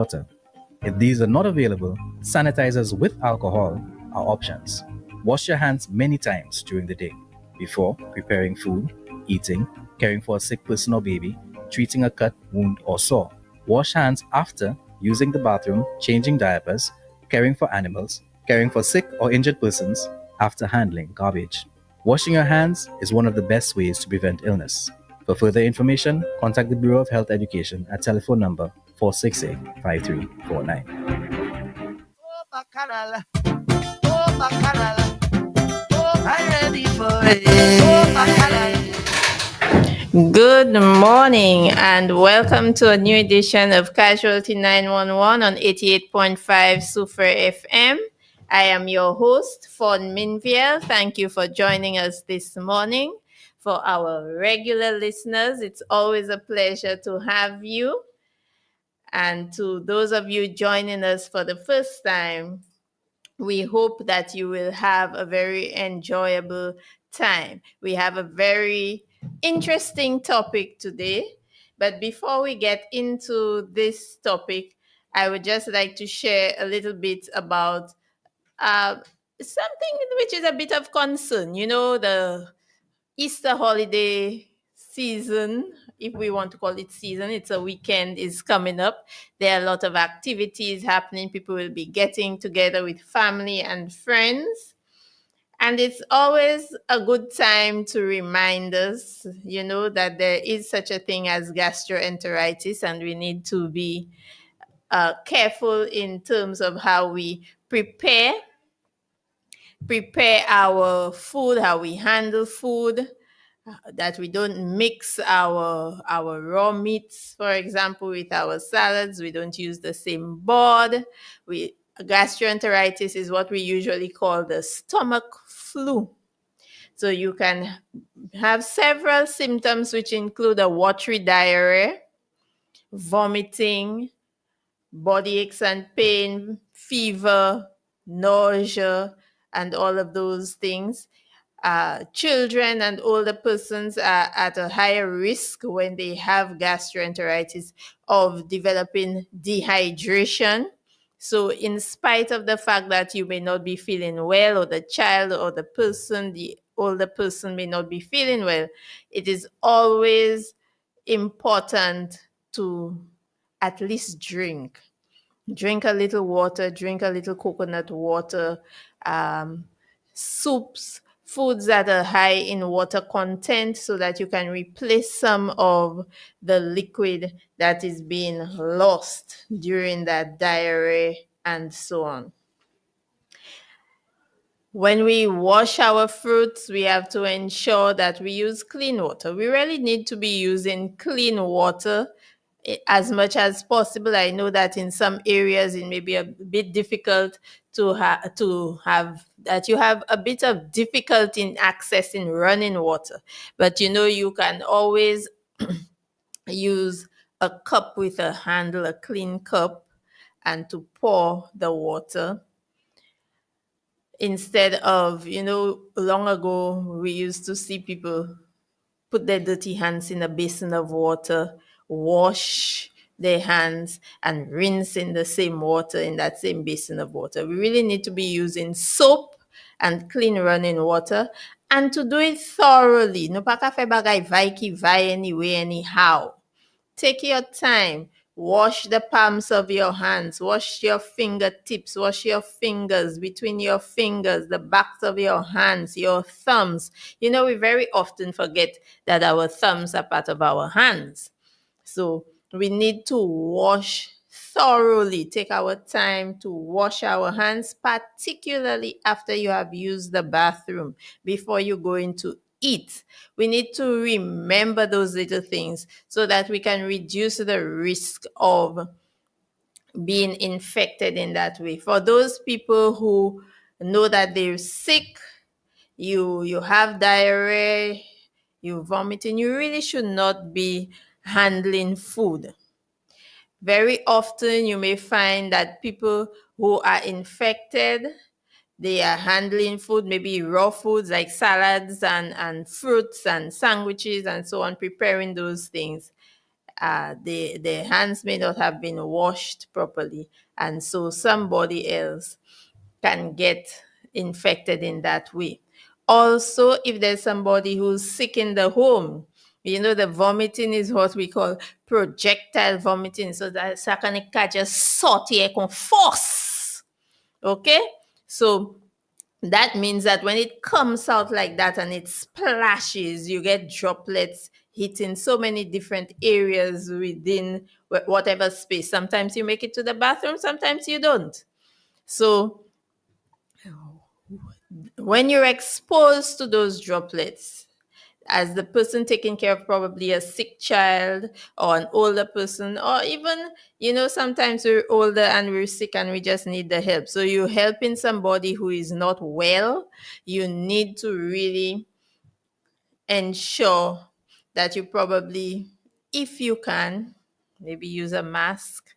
water. If these are not available, sanitizers with alcohol are options. Wash your hands many times during the day before preparing food, eating, caring for a sick person or baby, treating a cut, wound, or sore. Wash hands after using the bathroom, changing diapers, caring for animals, caring for sick or injured persons, after handling garbage. Washing your hands is one of the best ways to prevent illness. For further information, contact the Bureau of Health Education at telephone number 468 5349. Oh, Bacchanal. Oh, Bacchanal. Oh, I'm ready for it. Oh, Bacchanal. Good morning and welcome to a new edition of Casualty 911 on 88.5 Super FM. I am your host, Fawn Minviel. Thank you for joining us this morning. For our regular listeners, it's always a pleasure to have you. And to those of you joining us for the first time, we hope that you will have a very enjoyable time. We have a very interesting topic today. But before we get into this topic, I would just like to share a little bit about something which is a bit of concern. You know, the Easter holiday season, if we want to call it season, it's a weekend is coming up. There are a lot of activities happening. People will be getting together with family and friends. And it's always a good time to remind us, you know, that there is such a thing as gastroenteritis, and we need to be careful in terms of how we prepare our food, how we handle food, that we don't mix our raw meats, for example, with our salads. We don't use the same board. Gastroenteritis is what we usually call the stomach flu. So you can have several symptoms which include a watery diarrhea, vomiting, body aches and pain, fever, nausea, and all of those things. Children and older persons are at a higher risk when they have gastroenteritis of developing dehydration. So in spite of the fact that you may not be feeling well, or the child or the older person may not be feeling well, it is always important to at least drink a little water, drink a little coconut water, soups, foods that are high in water content, so that you can replace some of the liquid that is being lost during that diarrhea and so on. When we wash our fruits, we have to ensure that we use clean water. We really need to be using clean water as much as possible. I know that in some areas it may be a bit difficult to have that you have a bit of difficulty in accessing running water, but you know, you can always use a cup with a handle, a clean cup, and to pour the water instead of, you know, long ago we used to see people put their dirty hands in a basin of water, wash their hands, and rinse in the same water, in that same basin of water. We really need to be using soap and clean running water, and to do it thoroughly. No pa ka fe bagay vai ki vai anyway, anyhow. Take your time. Wash the palms of your hands. Wash your fingertips. Wash your fingers, between your fingers, the backs of your hands, your thumbs. You know, we very often forget that our thumbs are part of our hands. So we need to wash thoroughly. Take our time to wash our hands, particularly after you have used the bathroom, before you go into eat. We need to remember those little things so that we can reduce the risk of being infected in that way. For those people who know that they're sick, you have diarrhea, you vomiting, you really should not be handling food. Very often you may find that people who are infected, they are handling food, maybe raw foods like salads and fruits and sandwiches and so on, preparing those things. their hands may not have been washed properly, and so somebody else can get infected in that way. Also, if there's somebody who's sick in the home, the vomiting is what we call projectile vomiting. So that sakane ka just sortir con force. Okay? So that means that when it comes out like that and it splashes, you get droplets hitting so many different areas within whatever space. Sometimes you make it to the bathroom, sometimes you don't. So when you're exposed to those droplets, as the person taking care of probably a sick child or an older person, or even, sometimes we're older and we're sick and we just need the help. So you're helping somebody who is not well. You need to really ensure that you probably, if you can, maybe use a mask.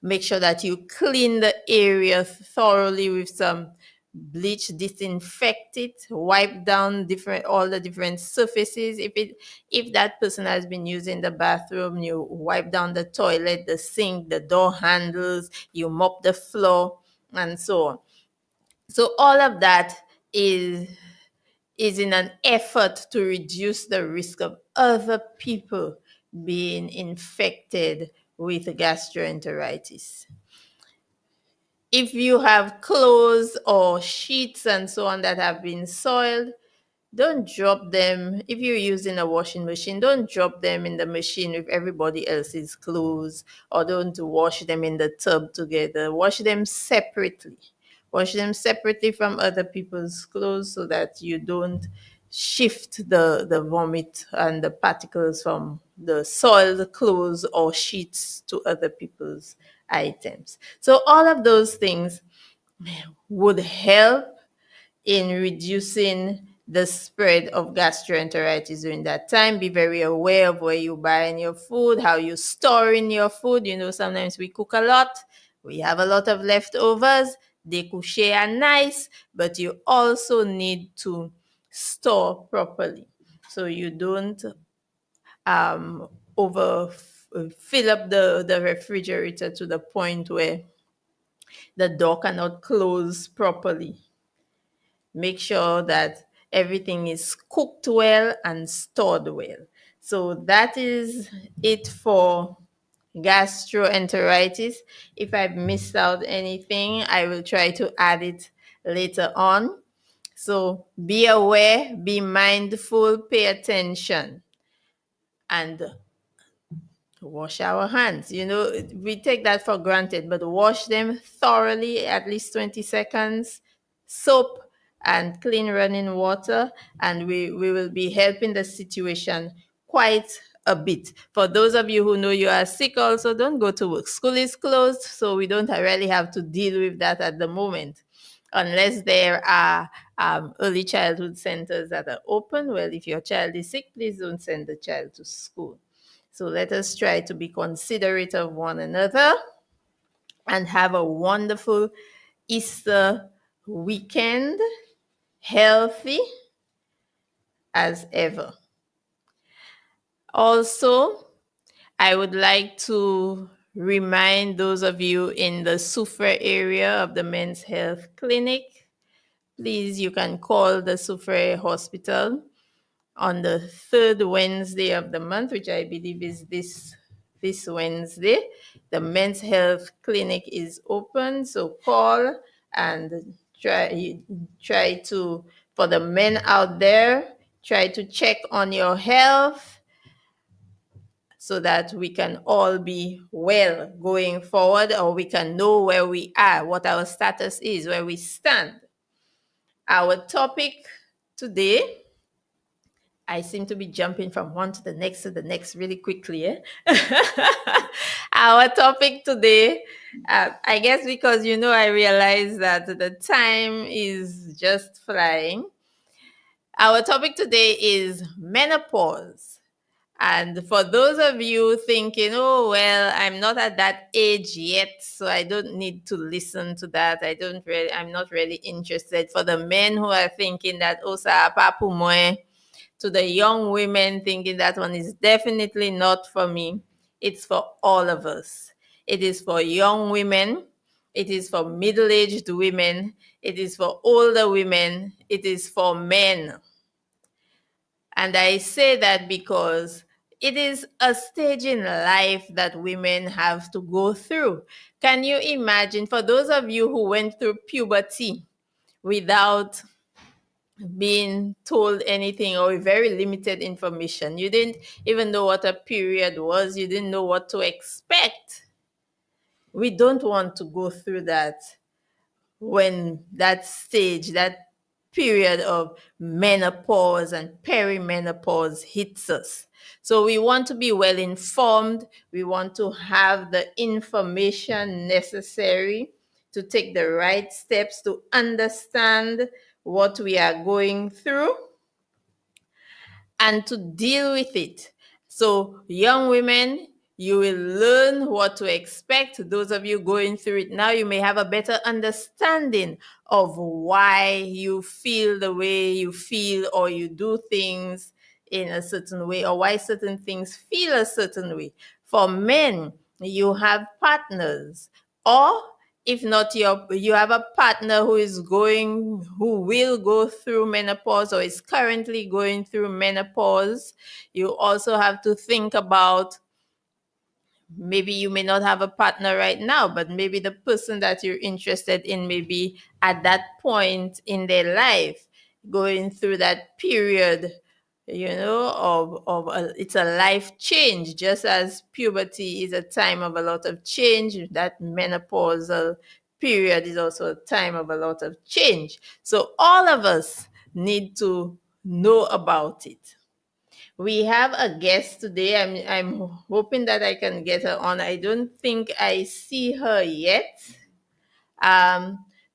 Make sure that you clean the area thoroughly with some bleach, disinfect it, wipe down all the different surfaces. If that person has been using the bathroom, you wipe down the toilet, the sink, the door handles, you mop the floor, and so on. So all of that is in an effort to reduce the risk of other people being infected with gastroenteritis. If you have clothes or sheets and so on that have been soiled, don't drop them. If you're using a washing machine, don't drop them in the machine with everybody else's clothes, or don't wash them in the tub together. Wash them separately. Wash them separately from other people's clothes so that you don't shift the vomit and the particles from the soiled clothes or sheets to other people's items. So all of those things would help in reducing the spread of gastroenteritis during that time. Be very aware of where you buying your food, how you storing your food. Sometimes we cook a lot, we have a lot of leftovers. They coucher are nice, but you also need to store properly so you don't over fill up the refrigerator to the point where the door cannot close properly. Make sure that everything is cooked well and stored well. So that is it for gastroenteritis. If I've missed out anything, I will try to add it later on. So be aware, be mindful, pay attention, and wash our hands. We take that for granted, but wash them thoroughly, at least 20 seconds, soap and clean running water, and we will be helping the situation quite a bit. For those of you who know you are sick also, don't go to work. School is closed, so we don't really have to deal with that at the moment. Unless there are early childhood centers that are open. Well, if your child is sick, please don't send the child to school. So let us try to be considerate of one another and have a wonderful Easter weekend, healthy as ever. Also, I would like to remind those of you in the Soufrière area of the Men's Health Clinic, please, you can call the Soufrière Hospital on the third Wednesday of the month, which I believe is this Wednesday. The Men's Health Clinic is open, so call and try to, for the men out there, try to check on your health so that we can all be well going forward, or we can know where we are, what our status is, where we stand. Our topic today, I seem to be jumping from one to the next really quickly. Our topic today, I guess because, I realize that the time is just flying. Our topic today is menopause. And for those of you thinking, oh, well, I'm not at that age yet, so I don't need to listen to that. I'm not really interested. For the men who are thinking that, oh, sa papu moe, to the young women thinking that one is definitely not for me, It's for all of us. It is for young women. It is for middle-aged women. It is for older women. It is for men. And I say that because it is a stage in life that women have to go through. Can you imagine, for those of you who went through puberty without being told anything or very limited information, you didn't even know what a period was, you didn't know what to expect. We don't want to go through that when that stage, that period of menopause and perimenopause hits us. So we want to be well informed. We want to have the information necessary to take the right steps to understand what we are going through and to deal with it. So, young women, you will learn what to expect. Those of you going through it now, you may have a better understanding of why you feel the way you feel or you do things in a certain way or why certain things feel a certain way. For men, you have partners, or if not, you have a partner who will go through menopause or is currently going through menopause. You also have to think about, maybe you may not have a partner right now, but maybe the person that you're interested in may be at that point in their life going through that period, it's a life change. Just as puberty is a time of a lot of change, that menopausal period is also a time of a lot of change. So all of us need to know about it. We have a guest today. I'm hoping that I can get her on. I don't think I see her yet.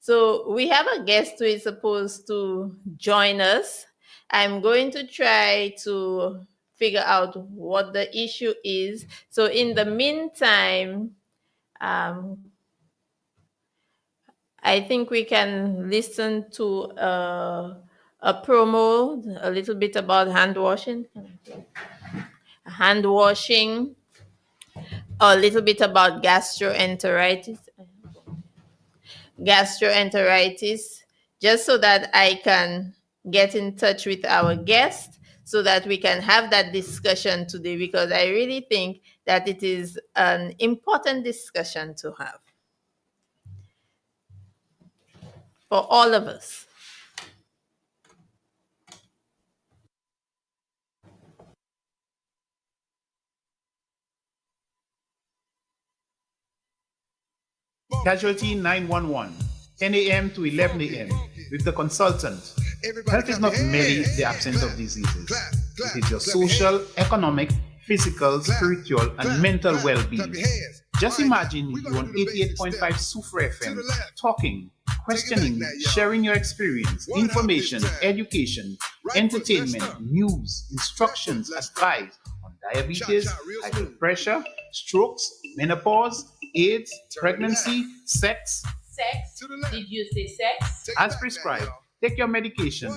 So we have a guest who is supposed to join us. I'm going to try to figure out what the issue is. So in the meantime, I think we can listen to a promo, a little bit about hand washing, a little bit about gastroenteritis, just so that I can get in touch with our guest so that we can have that discussion today, because I really think that it is an important discussion to have for all of us. Casualty 911, 10 a.m. to 11 a.m. with the consultant. Health is not merely the absence of diseases. It is your social, economic, physical, spiritual, and mental well-being. Just imagine you on 88.5 Super FM, talking, questioning, sharing your experience, information, education, entertainment, news, instructions, advice on diabetes, high blood pressure, strokes, menopause, AIDS, pregnancy, sex. Sex? Did you say sex? As prescribed, take your medication,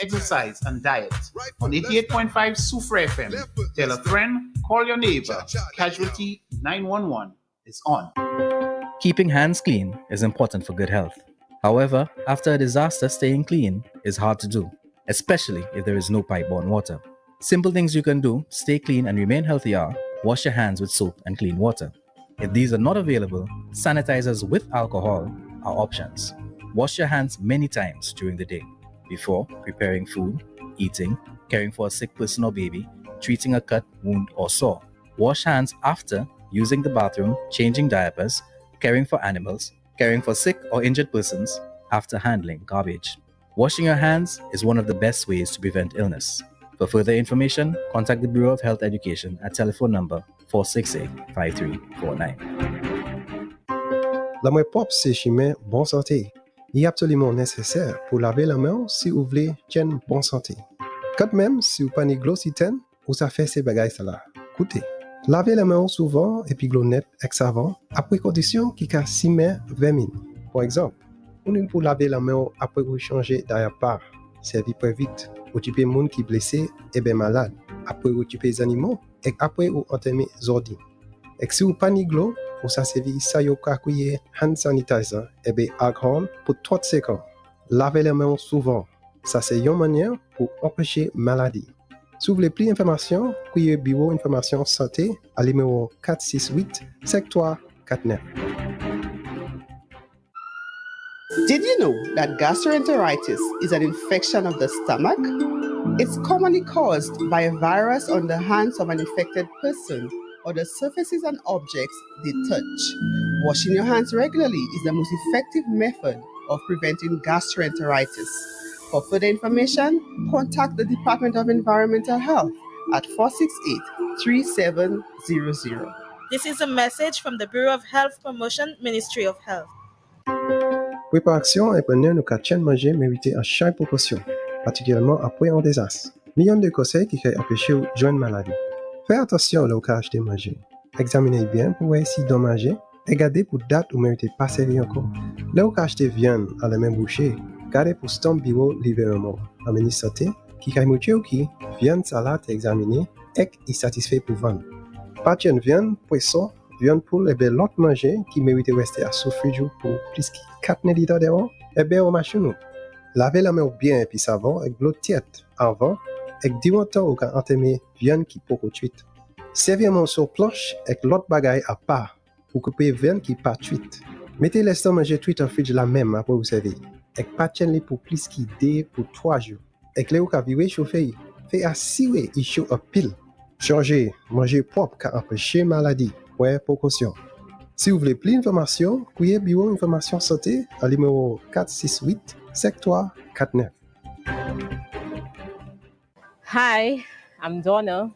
exercise, and diet. On 88.5 Super FM, tell a friend, call your neighbor. Casualty 911 is on. Keeping hands clean is important for good health. However, after a disaster, staying clean is hard to do, especially if there is no pipe-borne water. Simple things you can do to stay clean and remain healthy are: wash your hands with soap and clean water. If these are not available, sanitizers with alcohol are options. Wash your hands many times during the day, before preparing food, eating, caring for a sick person or baby, treating a cut, wound, or sore. Wash hands after using the bathroom, changing diapers, caring for animals, caring for sick or injured persons, after handling garbage. Washing your hands is one of the best ways to prevent illness. For further information, contact the Bureau of Health Education at telephone number 468-5349. La mwen pop se chimè bon santé. Il est absolument nécessaire pour laver la main si vous voulez une bonne santé. Quand même, si vous prenez glossitaine, ou ça fait ces bagailles ça là. Écoutez, lavez la main souvent et puis glonette avec savon après condition qui a 6 mains 20 minutes. Par exemple, on pour laver la main après vous changer derrière part, servi très vite. Occuper moun qui blessé et bien malade. Après occuper les animaux et après vous entamer zordi. Et si vous pas ni glo, ou ça sévit ça yo kakouye hand sanitizer, et bien alcool pour 30 secondes. Lavez les mains souvent. Ça c'est une manière pour empêcher maladie. Si vous voulez plus d'informations, couillez bureau information santé à numéro 468 53 49. Did you know that gastroenteritis is an infection of the stomach? It's commonly caused by a virus on the hands of an infected person or the surfaces and objects they touch. Washing your hands regularly is the most effective method of preventing gastroenteritis. For further information, contact the Department of Environmental Health at 468-3700. This is a message from the Bureau of Health Promotion, Ministry of Health. Préparation est preneur nous qu'à manger mérité à chaque proportion, particulièrement après un désastre. Millions de conseils qui peuvent empêcher de joindre maladie. Faites attention au cas acheter manger. Examinez bien pour voir si dommagé et gardez pour date où méritez pas servir encore. Là où acheter viande à la même bouchée, gardez pour stamp bureau librement. La ministre santé qui a mouché ou qui viande salade examinée et est satisfait pour vendre. Pas de viande, poisson, viande pour les belles l'autre manger qui mérite de rester à souffrir pour plus que 4 litres d'eau et bien au machine. Lavez la main bien et puis savon avec l'eau tiède avant et durant le temps où quand entamez viande qui peut cuite. Servez-moi sur planche avec l'autre bagaille à part pour couper viande qui pas cuite. Mettez l'estomac manger cuite en fridge la même après vous servir. Et pas tienne pour plus que 2 pour 3 jours. Et les ou ka virer chauffer, fait assurer il chaud en pile. Changer, manger propre car empêcher maladie. Ouais, précaution. Si vous voulez plus d'informations, couillez bureau information santé à numéro 468 53 49. Hi, I'm Donna.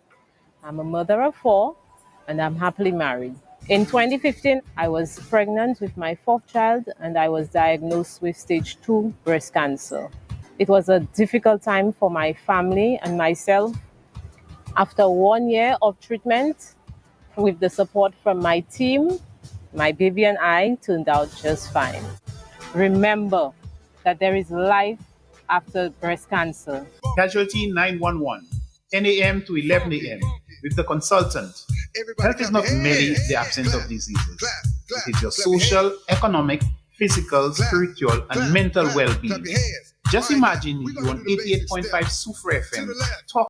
I'm a mother of 4 and I'm happily married. In 2015, I was pregnant with my 4th child and I was diagnosed with stage 2 breast cancer. It was a difficult time for my family and myself. After 1 year of treatment, with the support from my team, my baby and I turned out just fine. Remember that there is life after breast cancer. Casualty 911, 10 a.m. to 11 a.m. with the consultant. Health is not merely the absence of diseases. It is your social, economic, physical, spiritual, and mental well-being. Just imagine you on 88.5 Sufre FM talk